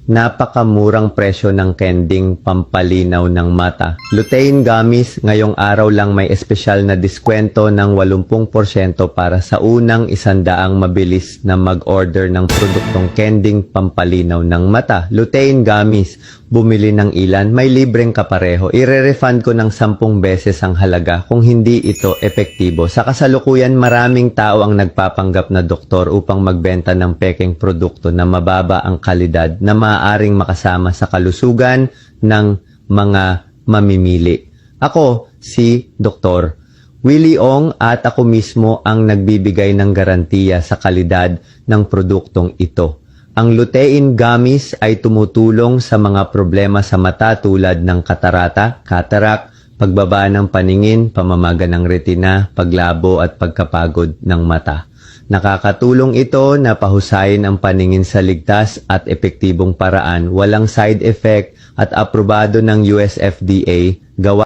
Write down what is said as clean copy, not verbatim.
napakamurang presyo ng kending pampalinaw ng mata. Lutein Gummies, ngayong araw lang may espesyal na diskwento ng 80% para sa unang 100 mabilis na mag-order ng produktong kending pampalinaw ng mata. Lutein Gummies, bumili ng ilan, may libreng kapareho. Ire-refund ko ng 10 beses ang halaga kung hindi ito epektibo. Sa kasalukuyan, maraming tao ang nagpapanggap na doktor upang magbenta ng pekeng produkto na mababa ang kalidad na maaaring makasama sa kalusugan ng mga mamimili. Ako, si Dr. Willie Ong, at ako mismo ang nagbibigay ng garantiya sa kalidad ng produktong ito. Ang Lutein Gummies ay tumutulong sa mga problema sa mata tulad ng katarata, cataract, pagbaba ng paningin, pamamaga ng retina, paglabo at pagkapagod ng mata. Nakakatulong ito na pahusayin ang paningin sa ligtas at epektibong paraan, walang side effect at aprobado ng US FDA, gawa